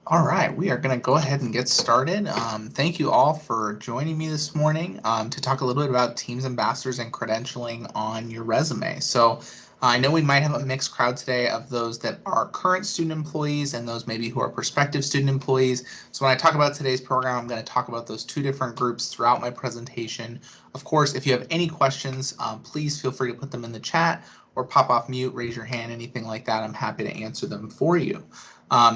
All right, we are going to go ahead and get started. Thank you all for joining me this morning to talk a little bit about Teams Ambassadors and credentialing on your resume. So I know we might have a mixed crowd today of those that are current student employees and those maybe who are prospective student employees. So when I talk about today's program, I'm going to talk about those two different groups throughout my presentation. Of course, if you have any questions, please feel free to put them in the chat or pop off mute, raise your hand, anything like that. I'm happy to answer them for you.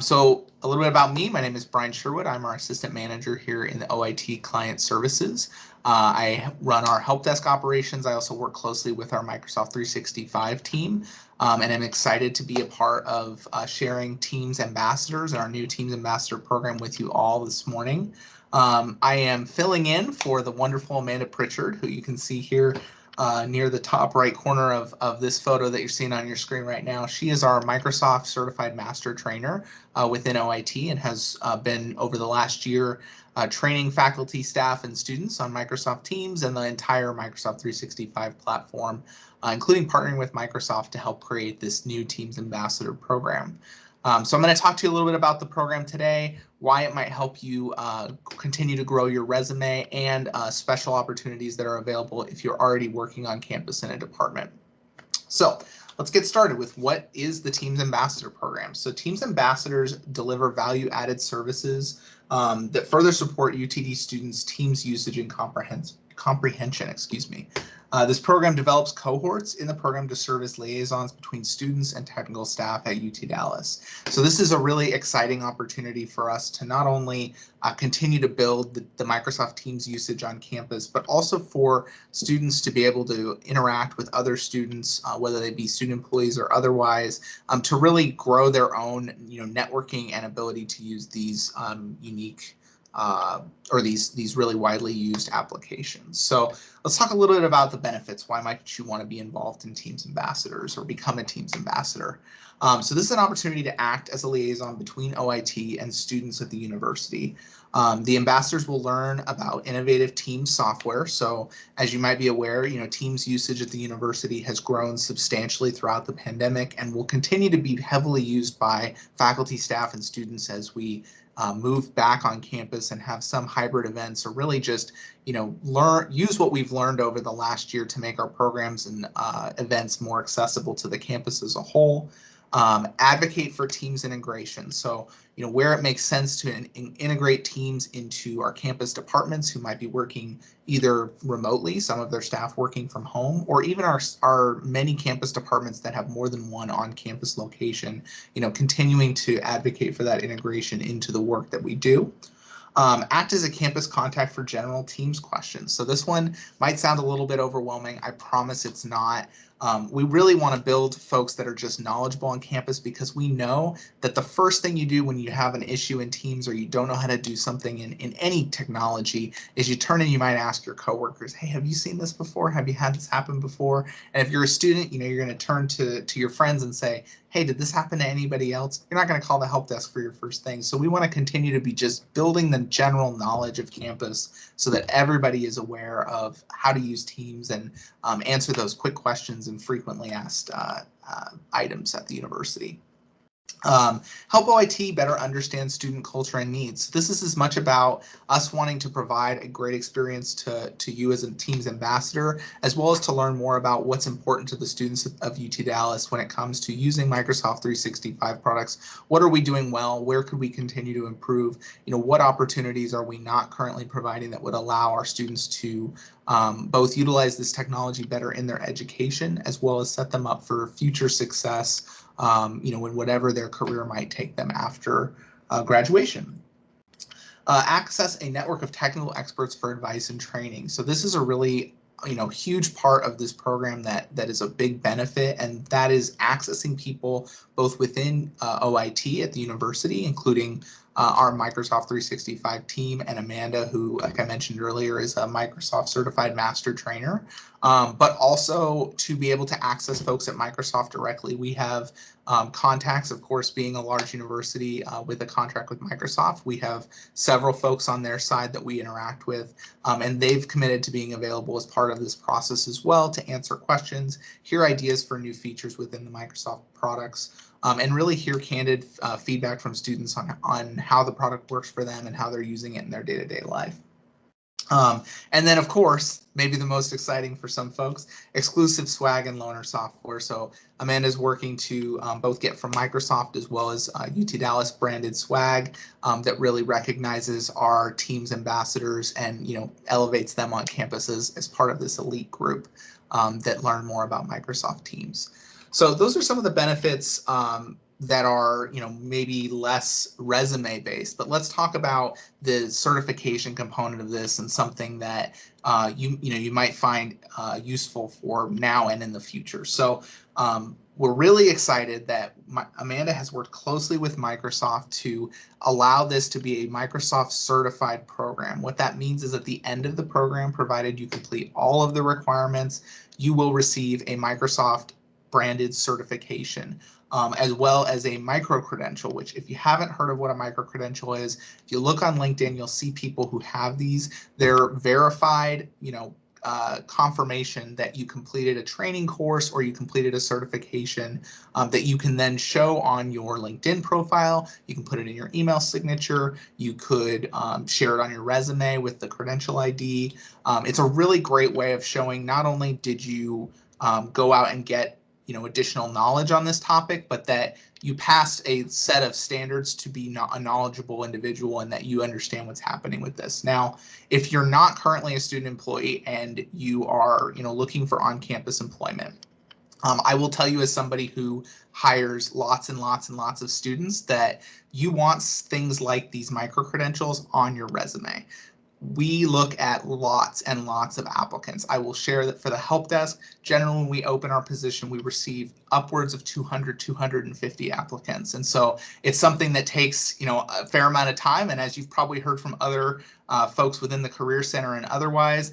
So a little bit about me. My name is Bryan Sherwood. I'm our assistant manager here in the OIT Client Services. I run our help desk operations. I also work closely with our Microsoft 365 team, and I'm excited to be a part of sharing Teams Ambassadors and our new Teams Ambassador program with you all this morning. I am filling in for the wonderful Amanda Pritchard, who you can see here near the top right corner of this photo that you're seeing on your screen right now. She is our Microsoft Certified Master Trainer within OIT and has been over the last year training faculty, staff, and students on Microsoft Teams and the entire Microsoft 365 platform, including partnering with Microsoft to help create this new Teams Ambassador program. So I'm going to talk to you a little bit about the program today, why it might help you continue to grow your resume, and special opportunities that are available if you're already working on campus in a department. So let's get started with what is the Teams Ambassador program. So Teams Ambassadors deliver value-added services that further support UTD students' Teams usage and comprehension. This program develops cohorts in the program to serve as liaisons between students and technical staff at UT Dallas. So this is a really exciting opportunity for us to not only continue to build the Microsoft Teams usage on campus, but also for students to be able to interact with other students, whether they be student employees or otherwise, to really grow their own networking and ability to use these unique or these really widely used applications. So let's talk a little bit about the benefits. Why might you want to be involved in Teams Ambassadors or become a Teams Ambassador? So this is an opportunity to act as a liaison between OIT and students at the university. The ambassadors will learn about innovative Teams software. So as you might be aware, Teams usage at the university has grown substantially throughout the pandemic and will continue to be heavily used by faculty, staff, and students as we move back on campus and have some hybrid events, or really just use what we've learned over the last year to make our programs and events more accessible to the campus as a whole. Advocate for Teams integration. So, where it makes sense to integrate Teams into our campus departments who might be working either remotely, some of their staff working from home, or even our many campus departments that have more than one on-campus location, continuing to advocate for that integration into the work that we do. Act as a campus contact for general Teams questions. So this one might sound a little bit overwhelming. I promise it's not. We really want to build folks that are just knowledgeable on campus, because we know that the first thing you do when you have an issue in Teams or you don't know how to do something in any technology is you turn and you might ask your coworkers, hey, have you seen this before? Have you had this happen before? And if you're a student, you're going to turn to your friends and say, hey, did this happen to anybody else? You're not going to call the help desk for your first thing. So we want to continue to be just building the general knowledge of campus so that everybody is aware of how to use Teams and answer those quick questions and frequently asked items at the university. Help OIT better understand student culture and needs. This is as much about us wanting to provide a great experience to you as a Teams ambassador, as well as to learn more about what's important to the students of UT Dallas when it comes to using Microsoft 365 products. What are we doing well? Where could we continue to improve? What opportunities are we not currently providing that would allow our students to both utilize this technology better in their education, as well as set them up for future success in whatever their career might take them after graduation. Access a network of technical experts for advice and training. So this is a really huge part of this program that is a big benefit, and that is accessing people both within OIT at the university, including our Microsoft 365 team, and Amanda, who, like I mentioned earlier, is a Microsoft Certified Master Trainer, but also to be able to access folks at Microsoft directly. We have contacts, of course, being a large university with a contract with Microsoft. We have several folks on their side that we interact with, and they've committed to being available as part of this process as well to answer questions, hear ideas for new features within the Microsoft products, and really hear candid feedback from students on how the product works for them and how they're using it in their day-to-day life. And then, of course, maybe the most exciting for some folks, exclusive swag and loaner software. So Amanda's working to both get from Microsoft as well as UT Dallas branded swag that really recognizes our team's ambassadors and elevates them on campuses as part of this elite group that learn more about Microsoft Teams. So those are some of the benefits that are maybe less resume based, but let's talk about the certification component of this and something that you might find useful for now and in the future. So we're really excited that Amanda has worked closely with Microsoft to allow this to be a Microsoft certified program. What that means is at the end of the program, provided you complete all of the requirements, you will receive a Microsoft branded certification. As well as a micro-credential, which if you haven't heard of what a micro-credential is, if you look on LinkedIn, you'll see people who have these. They're verified, confirmation that you completed a training course or you completed a certification that you can then show on your LinkedIn profile. You can put it in your email signature. You could share it on your resume with the credential ID. It's a really great way of showing not only did you go out and get additional knowledge on this topic, but that you passed a set of standards to be a knowledgeable individual and that you understand what's happening with this. Now, if you're not currently a student employee and you are looking for on-campus employment, I will tell you as somebody who hires lots and lots and lots of students that you want things like these micro-credentials on your resume. We look at lots and lots of applicants. I will share that for the help desk, generally when we open our position, we receive upwards of 200, 250 applicants. And so it's something that takes, a fair amount of time. And as you've probably heard from other folks within the Career Center and otherwise,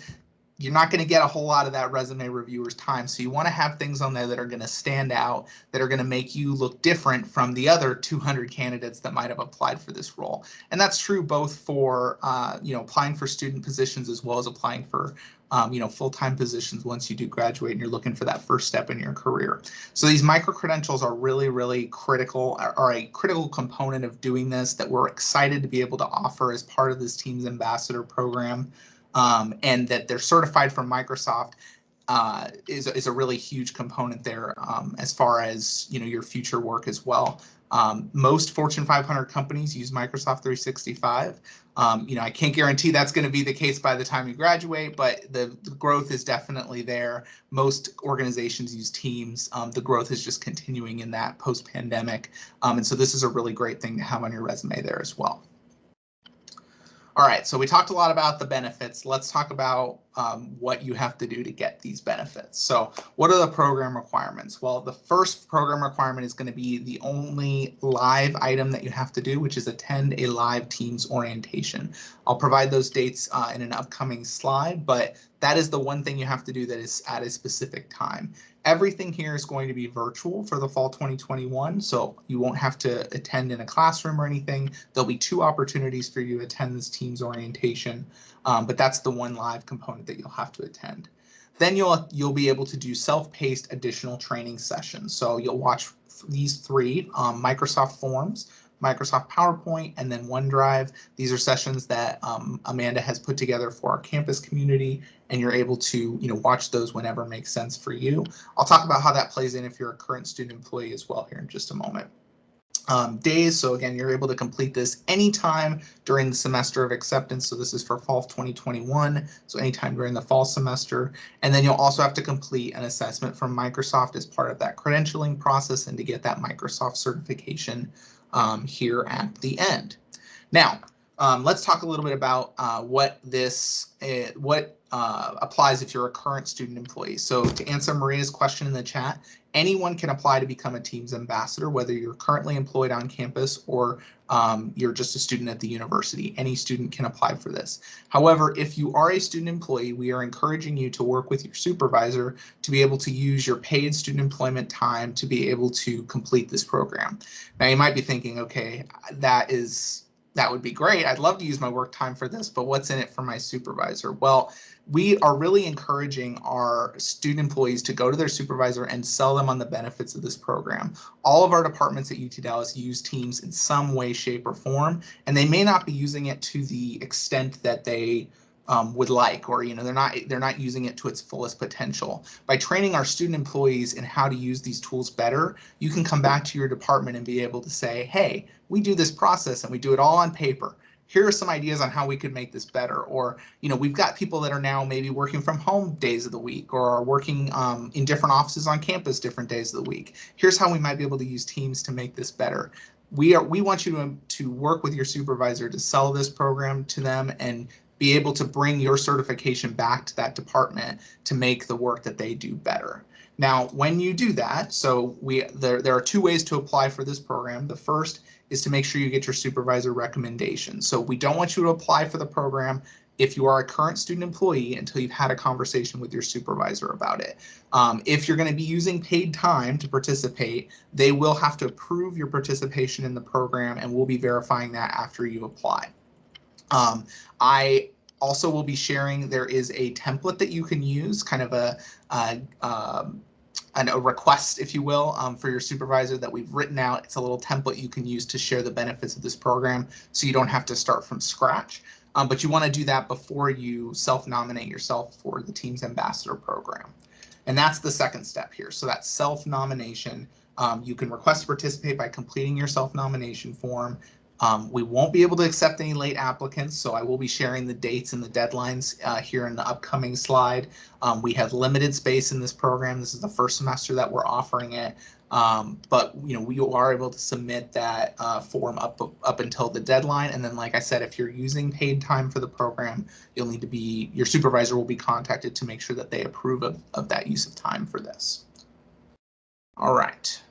you're not going to get a whole lot of that resume reviewer's time. So you want to have things on there that are going to stand out, that are going to make you look different from the other 200 candidates that might have applied for this role. And that's true both for, applying for student positions as well as applying for, full-time positions once you do graduate and you're looking for that first step in your career. So these micro-credentials are really, really critical, are a critical component of doing this that we're excited to be able to offer as part of this Teams Ambassador program. And that they're certified from Microsoft is a really huge component there as far as your future work as well. Most Fortune 500 companies use Microsoft 365. I can't guarantee that's going to be the case by the time you graduate, but the growth is definitely there. Most organizations use Teams. The growth is just continuing in that post-pandemic. And so this is a really great thing to have on your resume there as well. All right, so we talked a lot about the benefits. Let's talk about what you have to do to get these benefits. So what are the program requirements? Well, the first program requirement is going to be the only live item that you have to do, which is attend a live Teams orientation. I'll provide those dates in an upcoming slide, but that is the one thing you have to do that is at a specific time. Everything here is going to be virtual for the fall 2021, so you won't have to attend in a classroom or anything. There'll be 2 opportunities for you to attend this Teams orientation, but that's the one live component that you'll have to attend. Then you'll be able to do self-paced additional training sessions. So you'll watch these 3 Microsoft Forms, Microsoft PowerPoint, and then OneDrive. These are sessions that Amanda has put together for our campus community, and you're able to watch those whenever it makes sense for you. I'll talk about how that plays in if you're a current student employee as well here in just a moment. Days, so again, you're able to complete this anytime during the semester of acceptance. So this is for fall of 2021, so anytime during the fall semester. And then you'll also have to complete an assessment from Microsoft as part of that credentialing process and to get that Microsoft certification here at the end. Now, let's talk a little bit about what applies if you're a current student employee. So to answer Maria's question in the chat, anyone can apply to become a Teams ambassador, whether you're currently employed on campus or you're just a student at the university. Any student can apply for this. However, if you are a student employee, we are encouraging you to work with your supervisor to be able to use your paid student employment time to be able to complete this program. Now you might be thinking, okay, that is That would be great. I'd love to use my work time for this, but what's in it for my supervisor? Well, we are really encouraging our student employees to go to their supervisor and sell them on the benefits of this program. All of our departments at UT Dallas use Teams in some way, shape, or form, and they may not be using it to the extent that they would like, or they're not using it to its fullest potential. By training our student employees in how to use these tools better, you can come back to your department and be able to say, hey, we do this process and we do it all on paper. Here are some ideas on how we could make this better. Or, we've got people that are now maybe working from home days of the week, or are working in different offices on campus different days of the week. Here's how we might be able to use Teams to make this better. We want you to work with your supervisor to sell this program to them and be able to bring your certification back to that department to make the work that they do better. Now, when you do that, so there are two ways to apply for this program. The first is to make sure you get your supervisor recommendation. So we don't want you to apply for the program if you are a current student employee until you've had a conversation with your supervisor about it. If you're going to be using paid time to participate, they will have to approve your participation in the program, and we'll be verifying that after you apply. I also will be sharing, there is a template that you can use, kind of a request, if you will, for your supervisor that we've written out. It's a little template you can use to share the benefits of this program, so you don't have to start from scratch. But you want to do that before you self-nominate yourself for the Teams Ambassador program. And that's the second step here. So that's self-nomination. You can request to participate by completing your self-nomination form. We won't be able to accept any late applicants, so I will be sharing the dates and the deadlines here in the upcoming slide. We have limited space in this program. This is the first semester that we're offering it, but we are able to submit that form up until the deadline. And then, like I said, if you're using paid time for the program, you'll need to be, your supervisor will be contacted to make sure that they approve of that use of time for this. All right.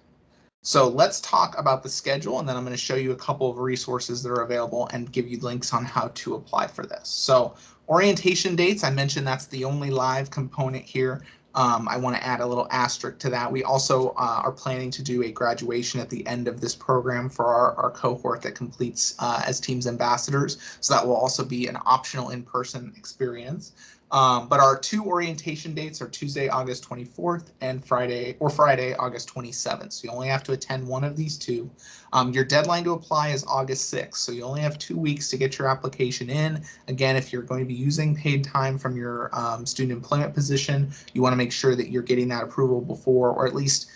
So let's talk about the schedule, and then I'm going to show you a couple of resources that are available and give you links on how to apply for this. So orientation dates, I mentioned that's the only live component here. I want to add a little asterisk to that. We also are planning to do a graduation at the end of this program for our cohort that completes as Teams Ambassadors. So that will also be an optional in-person experience. But our two orientation dates are Tuesday, August 24th and Friday, August 27th. So you only have to attend one of these two. Your deadline to apply is August 6th. So you only have 2 weeks to get your application in. Again, if you're going to be using paid time from your student employment position, you want to make sure that you're getting that approval before, or at least,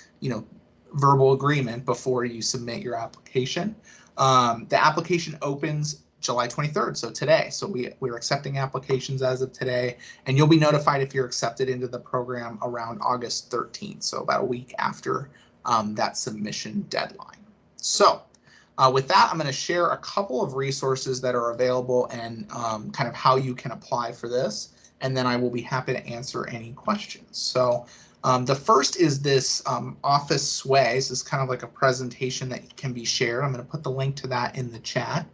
verbal agreement before you submit your application. The application opens July 23rd, so today. So we're accepting applications as of today, and you'll be notified if you're accepted into the program around August 13th, so about a week after that submission deadline. So with that, I'm going to share a couple of resources that are available and kind of how you can apply for this, and then I will be happy to answer any questions. So the first is this Office Sway. So this is kind of like a presentation that can be shared. I'm going to put the link to that in the chat.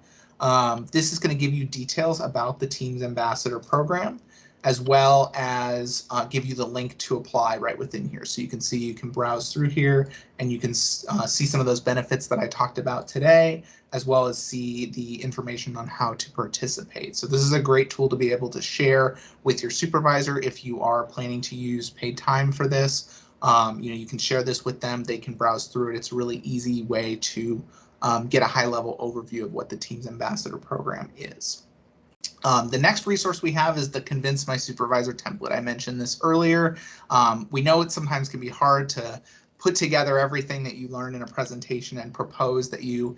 This is going to give you details about the Teams Ambassador program, as well as give you the link to apply right within here. So you can browse through here, and you can see some of those benefits that I talked about today, as well as see the information on how to participate. So this is a great tool to be able to share with your supervisor if you are planning to use paid time for this. You can share this with them. They can browse through it. It's a really easy way to get a high-level overview of what the Teams Ambassador program is. The next resource we have is the Convince My Supervisor template. I mentioned this earlier. We know it sometimes can be hard to put together everything that you learned in a presentation and propose that you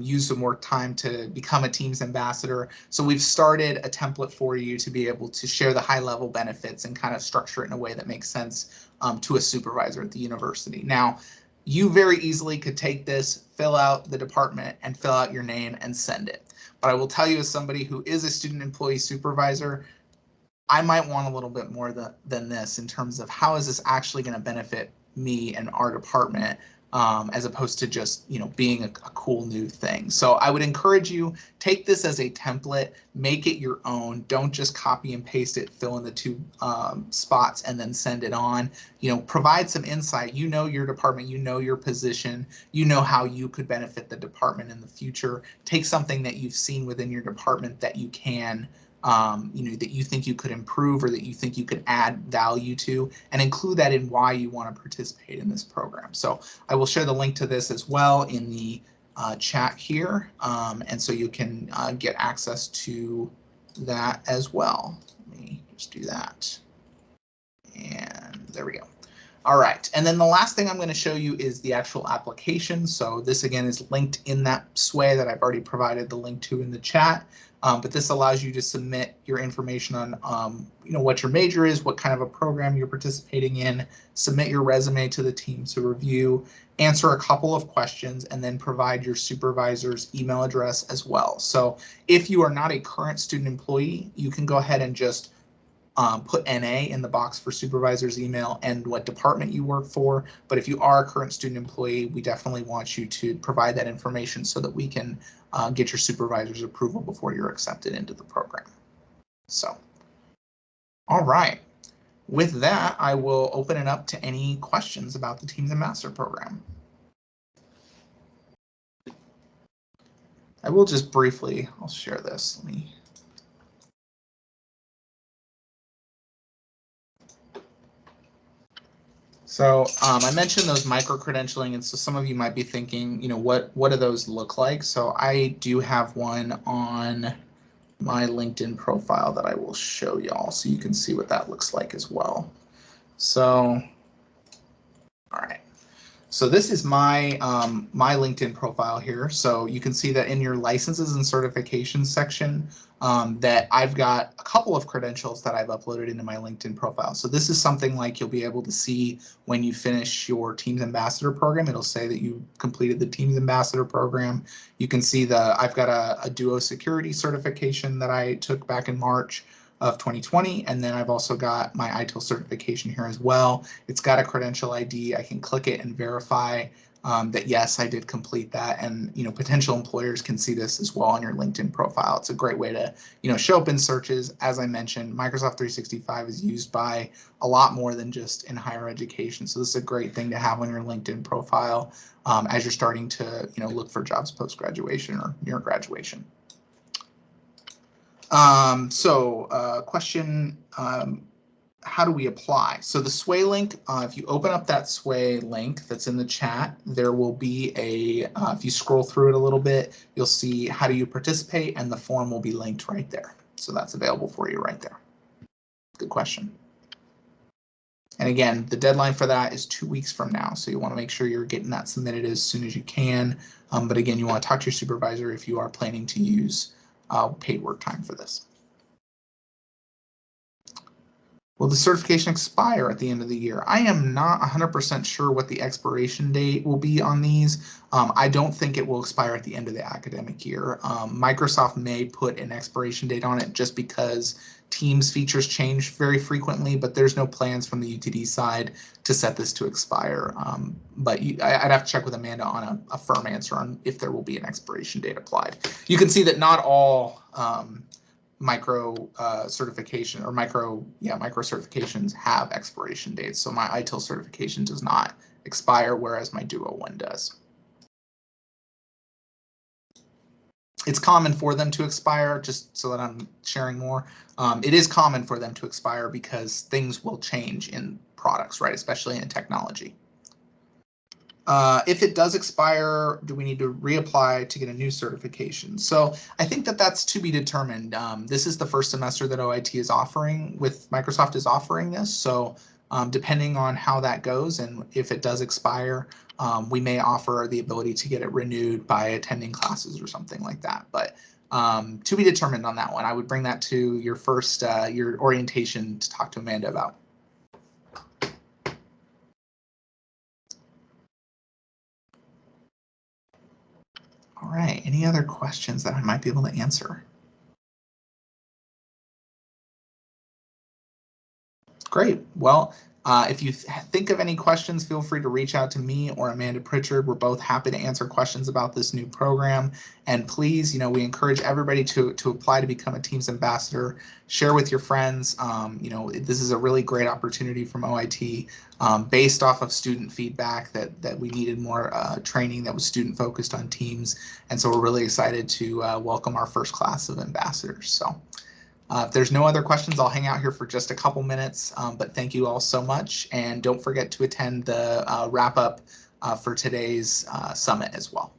use some work time to become a Teams Ambassador. So we've started a template for you to be able to share the high-level benefits and kind of structure it in a way that makes sense to a supervisor at the university. Now, you very easily could take this, fill out the department, and fill out your name and send it. But I will tell you, as somebody who is a student employee supervisor, I might want a little bit more than this in terms of how is this actually going to benefit me and our department as opposed to just, being a cool new thing. So I would encourage you, take this as a template, make it your own. Don't just copy and paste it, fill in the two spots, and then send it on. Provide some insight. Your department, your position, how you could benefit the department in the future. Take something that you've seen within your department that you can that you think you could improve or that you think you could add value to, and include that in why you want to participate in this program. So I will share the link to this as well in the chat here, and so you can get access to that as well. Let me just do that. And there we go. All right, and then the last thing I'm going to show you is the actual application. So this again is linked in that sway that I've already provided the link to in the chat. But this allows you to submit your information on what your major is, what kind of a program you're participating in, submit your resume to the team to review, answer a couple of questions, and then provide your supervisor's email address as well. So if you are not a current student employee, you can go ahead and just put NA in the box for supervisor's email and what department you work for. But if you are a current student employee, we definitely want you to provide that information so that we can get your supervisor's approval before you're accepted into the program. So, all right. With that, I will open it up to any questions about the Teams Ambassador program. I will just briefly, I'll share this. Let me. So I mentioned those micro-credentialing, and so some of you might be thinking, what do those look like? So I do have one on my LinkedIn profile that I will show y'all so you can see what that looks like as well. So, all right. So this is my my LinkedIn profile here. So you can see that in your licenses and certifications section that I've got a couple of credentials that I've uploaded into my LinkedIn profile. So this is something like you'll be able to see when you finish your Teams Ambassador program. It'll say that you completed the Teams Ambassador program. You can see I've got a Duo security certification that I took back in March of 2020, and then I've also got my ITIL certification here as well. It's got a credential ID. I can click it and verify that yes, I did complete that, and potential employers can see this as well on your LinkedIn profile. It's a great way to show up in searches. As I mentioned, Microsoft 365 is used by a lot more than just in higher education, so this is a great thing to have on your LinkedIn profile as you're starting to look for jobs post graduation or near graduation. Question, how do we apply? So the Sway link, if you open up that Sway link that's in the chat, there will be if you scroll through it a little bit, you'll see how do you participate, and the form will be linked right there. So that's available for you right there. Good question. And again, the deadline for that is 2 weeks from now. So you want to make sure you're getting that submitted as soon as you can. But again, you want to talk to your supervisor if you are planning to use paid work time for this. Will the certification expire at the end of the year? I am not 100% sure what the expiration date will be on these. I don't think it will expire at the end of the academic year. Microsoft may put an expiration date on it just because Teams features change very frequently, but there's no plans from the UTD side to set this to expire. But I'd have to check with Amanda on a firm answer on if there will be an expiration date applied. You can see that not all micro certification or micro certifications have expiration dates. So my ITIL certification does not expire, whereas my Duo one does. It's common for them to expire, just so that I'm sharing more. It is common for them to expire because things will change in products, right? Especially in technology. If it does expire, do we need to reapply to get a new certification? So I think that that's to be determined. This is the first semester that OIT is offering, with Microsoft is offering this. So depending on how that goes and if it does expire, we may offer the ability to get it renewed by attending classes or something like that. But to be determined on that one. I would bring that to your first, your orientation to talk to Amanda about. All right, any other questions that I might be able to answer? Great. Well, If you think of any questions, feel free to reach out to me or Amanda Pritchard. We're both happy to answer questions about this new program. And please, we encourage everybody to apply to become a Teams Ambassador. Share with your friends. This is a really great opportunity from OIT based off of student feedback that we needed more training that was student focused on Teams. And so we're really excited to welcome our first class of ambassadors. So. If there's no other questions, I'll hang out here for just a couple minutes, but thank you all so much. And don't forget to attend the wrap up for today's summit as well.